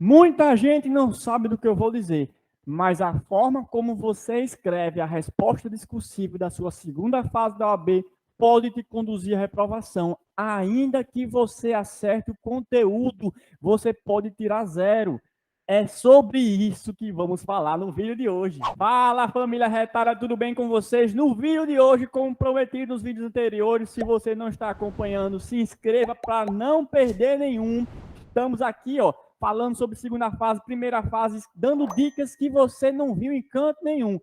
Muita gente não sabe do que eu vou dizer, mas a forma como você escreve a resposta discursiva da sua segunda fase da OAB pode te conduzir à reprovação. Ainda que você acerte o conteúdo, você pode tirar 0. É sobre isso que vamos falar no vídeo de hoje. Fala, família retada, tudo bem com vocês? No vídeo de hoje, como prometido nos vídeos anteriores, se você não está acompanhando, se inscreva para não perder nenhum. Estamos aqui, ó, falando sobre segunda fase, primeira fase, dando dicas que você não viu em canto nenhum.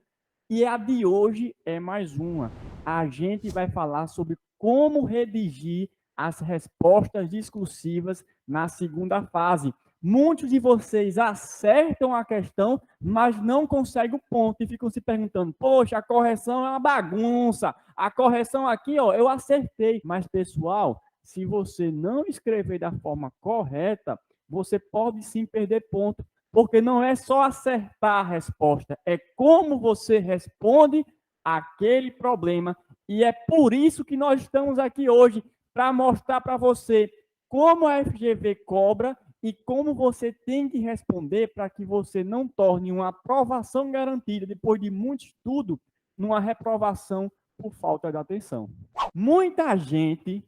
E a de hoje é mais uma. A gente vai falar sobre como redigir as respostas discursivas na segunda fase. Muitos de vocês acertam a questão, mas não conseguem o ponto e ficam se perguntando: poxa, a correção é uma bagunça. A correção aqui, ó, eu acertei. Mas, pessoal, se você não escrever da forma correta, você pode sim perder ponto, porque não é só acertar a resposta, é como você responde aquele problema. E é por isso que nós estamos aqui hoje, para mostrar para você como a FGV cobra e como você tem que responder para que você não torne uma aprovação garantida, depois de muito estudo, numa reprovação por falta de atenção. Muita gente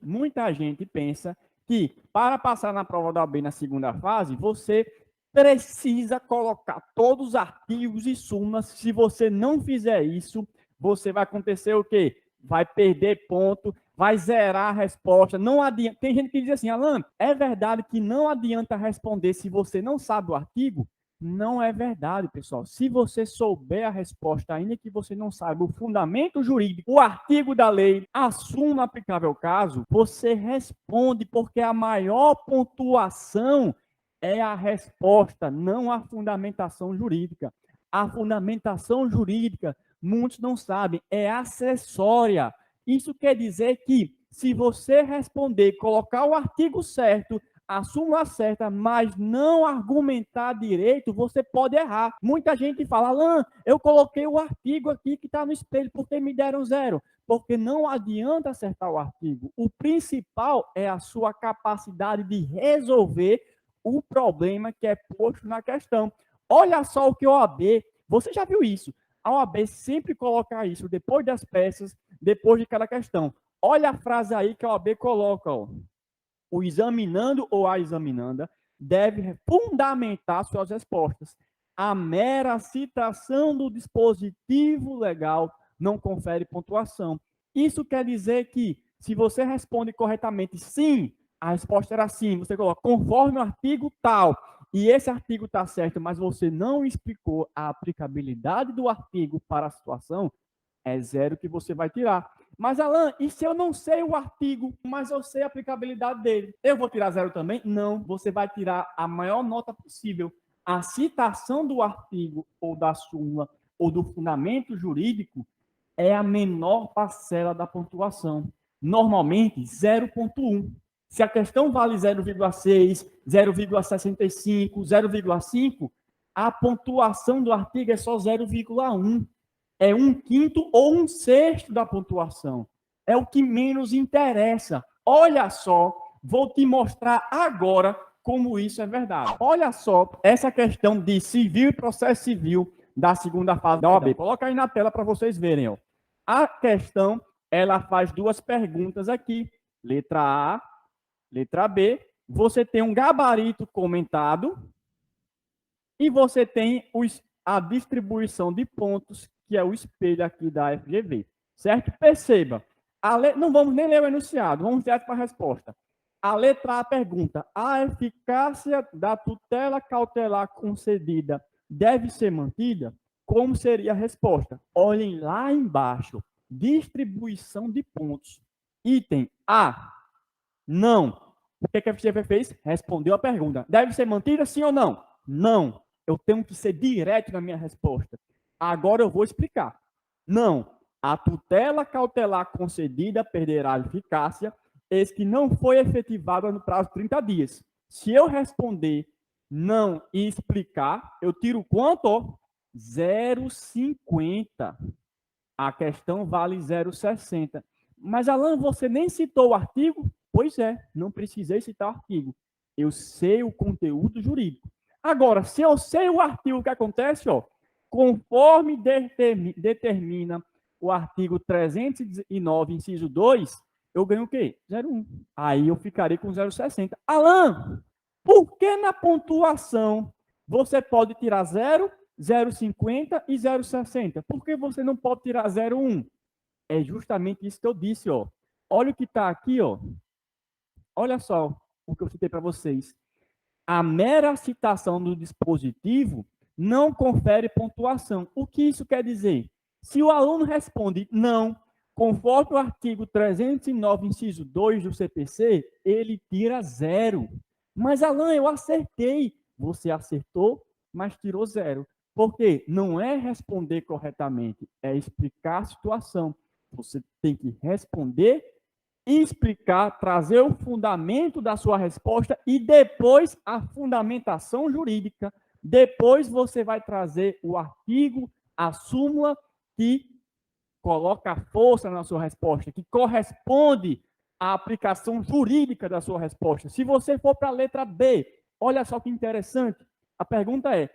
pensa que para passar na prova da OAB na segunda fase, você precisa colocar todos os artigos e súmulas. Se você não fizer isso, você vai acontecer o quê? Vai perder ponto, vai zerar a resposta. Não adianta. Tem gente que diz assim: Alan, é verdade que não adianta responder se você não sabe o artigo? Não é verdade, pessoal. Se você souber a resposta, ainda que você não saiba o fundamento jurídico, o artigo da lei, a súmula aplicável ao caso, você responde, porque a maior pontuação é a resposta, não a fundamentação jurídica. A fundamentação jurídica, muitos não sabem, é acessória. Isso quer dizer que, se você responder, colocar o artigo certo, a súmula certa, mas não argumentar direito, você pode errar. Muita gente fala: Alan, eu coloquei o artigo aqui que está no espelho, por que me deram 0? Porque não adianta acertar o artigo. O principal é a sua capacidade de resolver o problema que é posto na questão. Olha só o que a OAB, você já viu isso? A OAB sempre coloca isso depois das peças, depois de cada questão. Olha a frase aí que a OAB coloca, ó. O examinando ou a examinanda deve fundamentar suas respostas. A mera citação do dispositivo legal não confere pontuação. Isso quer dizer que, se você responde corretamente sim, a resposta era sim, você coloca conforme o artigo tal, e esse artigo está certo, mas você não explicou a aplicabilidade do artigo para a situação, é 0 que você vai tirar. Mas, Alan, e se eu não sei o artigo, mas eu sei a aplicabilidade dele? Eu vou tirar 0 também? Não, você vai tirar a maior nota possível. A citação do artigo ou da súmula ou do fundamento jurídico é a menor parcela da pontuação. Normalmente, 0,1. Se a questão vale 0,6, 0,65, 0,5, a pontuação do artigo é só 0,1. É 1/5 ou 1/6 da pontuação. É o que menos interessa. Olha só, vou te mostrar agora como isso é verdade. Olha só essa questão de civil e processo civil da segunda fase da OAB. Coloca aí na tela para vocês verem. Ó. A questão, ela faz duas perguntas aqui. Letra A, letra B. Você tem um gabarito comentado e você tem a distribuição de pontos, que é o espelho aqui da FGV. Certo? Perceba. Não vamos nem ler o enunciado, vamos direto para a resposta. A letra A pergunta: a eficácia da tutela cautelar concedida deve ser mantida? Como seria a resposta? Olhem lá embaixo. Distribuição de pontos. Item A. Não. O que a FGV fez? Respondeu a pergunta. Deve ser mantida, sim ou não? Não. Eu tenho que ser direto na minha resposta. Agora eu vou explicar. Não. A tutela cautelar concedida perderá a eficácia, eis que não foi efetivada no prazo de 30 dias. Se eu responder não e explicar, eu tiro quanto? 0,50. A questão vale 0,60. Mas, Alan, você nem citou o artigo? Pois é, não precisei citar o artigo. Eu sei o conteúdo jurídico. Agora, se eu sei o artigo, o que acontece, ó, conforme determina o artigo 309, inciso 2, eu ganho o quê? 0,1. Aí eu ficarei com 0,60. Alan, por que na pontuação você pode tirar 0, 0,50 e 0,60? Por que você não pode tirar 0,1? É justamente isso que eu disse, ó. Olha o que está aqui, ó. Olha só o que eu citei para vocês. A mera citação do dispositivo não confere pontuação. O que isso quer dizer? Se o aluno responde não, conforme o artigo 309, inciso 2 do CPC, ele tira 0. Mas, Alan, eu acertei. Você acertou, mas tirou 0. Por quê? Não é responder corretamente, é explicar a situação. Você tem que responder, explicar, trazer o fundamento da sua resposta e depois a fundamentação jurídica. Depois você vai trazer o artigo, a súmula que coloca força na sua resposta, que corresponde à aplicação jurídica da sua resposta. Se você for para a letra B, olha só que interessante. A pergunta é: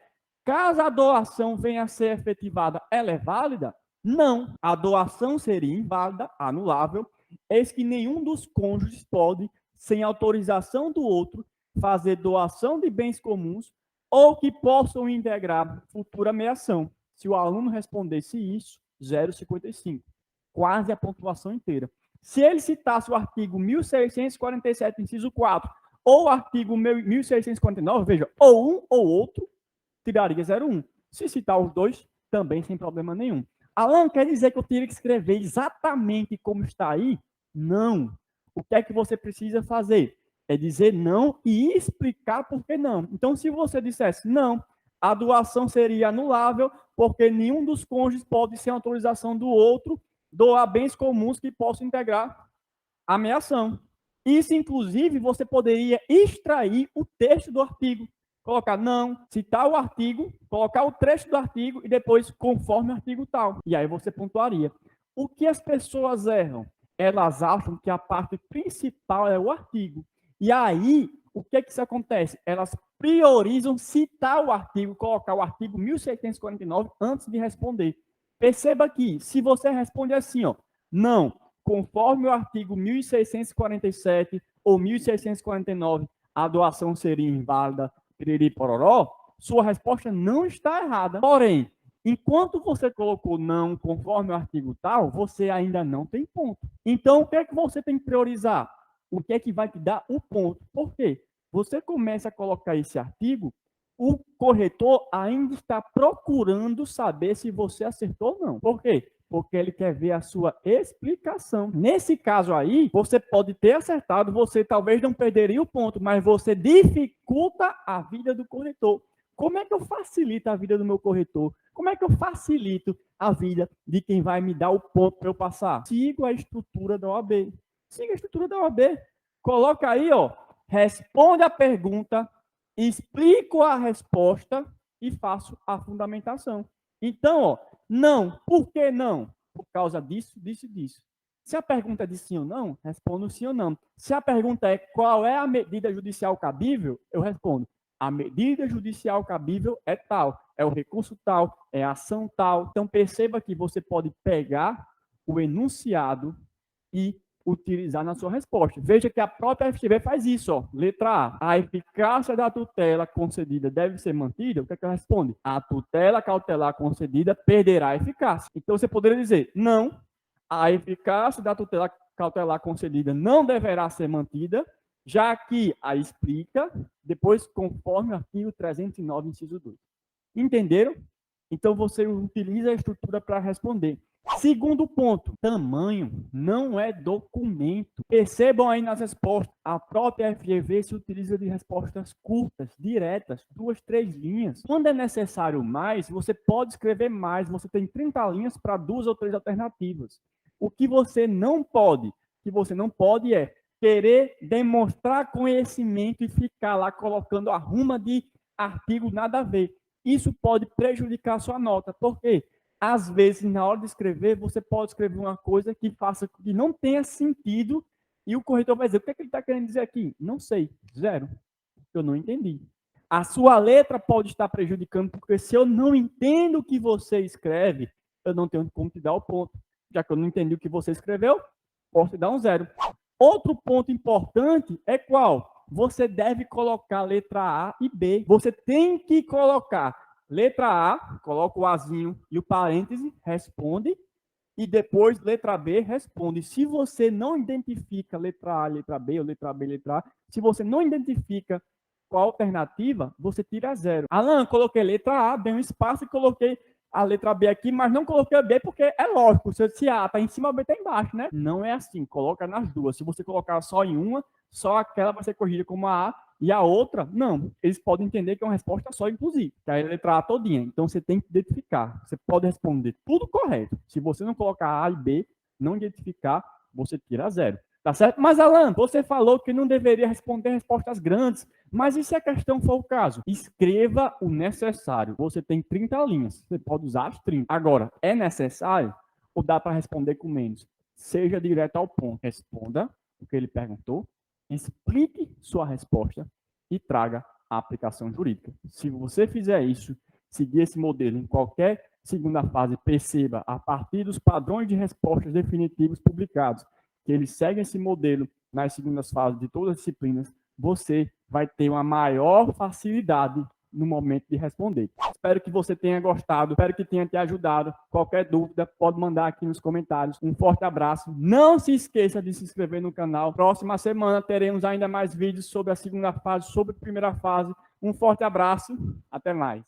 caso a doação venha a ser efetivada, ela é válida? Não. A doação seria inválida, anulável, eis que nenhum dos cônjuges pode, sem autorização do outro, fazer doação de bens comuns ou que possam integrar futura meação. Se o aluno respondesse isso, 0,55. Quase a pontuação inteira. Se ele citasse o artigo 1647, inciso 4, ou o artigo 1649, veja, ou um ou outro, tiraria 0,1. Se citar os dois, também sem problema nenhum. Alan, quer dizer que eu teria que escrever exatamente como está aí? Não. O que é que você precisa fazer? É dizer não e explicar por que não. Então, se você dissesse não, a doação seria anulável, porque nenhum dos cônjuges pode, sem autorização do outro, doar bens comuns que possam integrar a meação. Isso, inclusive, você poderia extrair o texto do artigo. Colocar não, citar o artigo, colocar o trecho do artigo e depois conforme o artigo tal. E aí você pontuaria. O que as pessoas erram? Elas acham que a parte principal é o artigo. E aí, o que é que isso acontece? Elas priorizam citar o artigo, colocar o artigo 1649 antes de responder. Perceba que, se você responde assim, ó, não, conforme o artigo 1647 ou 1649, a doação seria inválida, piriri pororó, sua resposta não está errada. Porém, enquanto você colocou não conforme o artigo tal, você ainda não tem ponto. Então, o que é que você tem que priorizar? O que é que vai te dar o ponto? Por quê? Você começa a colocar esse artigo, o corretor ainda está procurando saber se você acertou ou não. Por quê? Porque ele quer ver a sua explicação. Nesse caso aí, você pode ter acertado, você talvez não perderia o ponto, mas você dificulta a vida do corretor. Como é que eu facilito a vida do meu corretor? Como é que eu facilito a vida de quem vai me dar o ponto para eu passar? Sigo a estrutura da OAB. Siga a estrutura da OAB. Coloca aí, ó, responde a pergunta, explico a resposta e faço a fundamentação. Então, ó, não. Por que não? Por causa disso, disso e disso. Se a pergunta é de sim ou não, respondo sim ou não. Se a pergunta é qual é a medida judicial cabível, eu respondo: a medida judicial cabível é tal, é o recurso tal, é a ação tal. Então, perceba que você pode pegar o enunciado e utilizar na sua resposta. Veja que a própria FGV faz isso, ó. Letra A. A eficácia da tutela concedida deve ser mantida? O que é que ela responde? A tutela cautelar concedida perderá a eficácia. Então, você poderia dizer, não, a eficácia da tutela cautelar concedida não deverá ser mantida, já que a explica, depois, conforme o artigo 309, inciso 2. Entenderam? Então, você utiliza a estrutura para responder. Segundo ponto, tamanho não é documento. Percebam aí nas respostas, a própria FGV se utiliza de respostas curtas, diretas, 2, 3 linhas. Quando é necessário mais, você pode escrever mais, você tem 30 linhas para 2 ou 3 alternativas. O que você não pode, é querer demonstrar conhecimento e ficar lá colocando a ruma de artigo nada a ver. Isso pode prejudicar a sua nota. Por quê? Às vezes, na hora de escrever, você pode escrever uma coisa que faça que não tenha sentido e o corretor vai dizer, o que é que ele está querendo dizer aqui? Não sei, 0. Eu não entendi. A sua letra pode estar prejudicando, porque se eu não entendo o que você escreve, eu não tenho como te dar o ponto. Já que eu não entendi o que você escreveu, posso te dar um 0. Outro ponto importante é qual? Você deve colocar letra A e B. Você tem que colocar letra A, coloca o Azinho e o parêntese, responde, e depois letra B, responde. Se você não identifica letra A, letra B, ou letra B, letra A, se você não identifica qual alternativa, você tira 0. Alan, coloquei letra A, dei um espaço e coloquei a letra B aqui, mas não coloquei a B porque é lógico, se A está em cima, a B está embaixo, né? Não é assim, coloca nas duas. Se você colocar só em uma, só aquela vai ser corrigida como a A e a outra, não. Eles podem entender que é uma resposta só, inclusive, que é a letra A todinha. Então, você tem que identificar. Você pode responder tudo correto. Se você não colocar A e B, não identificar, você tira 0. Tá certo? Mas, Alan, você falou que não deveria responder respostas grandes. Mas e se a questão for o caso? Escreva o necessário. Você tem 30 linhas. Você pode usar as 30. Agora, é necessário ou dá para responder com menos? Seja direto ao ponto. Responda o que ele perguntou, explique sua resposta e traga a aplicação jurídica. Se você fizer isso, seguir esse modelo em qualquer segunda fase, perceba, a partir dos padrões de respostas definitivos publicados, que eles seguem esse modelo nas segundas fases de todas as disciplinas, você vai ter uma maior facilidade no momento de responder. Espero que você tenha gostado, espero que tenha te ajudado. Qualquer dúvida, pode mandar aqui nos comentários. Um forte abraço. Não se esqueça de se inscrever no canal. Próxima semana teremos ainda mais vídeos sobre a segunda fase, sobre a primeira fase. Um forte abraço. Até mais.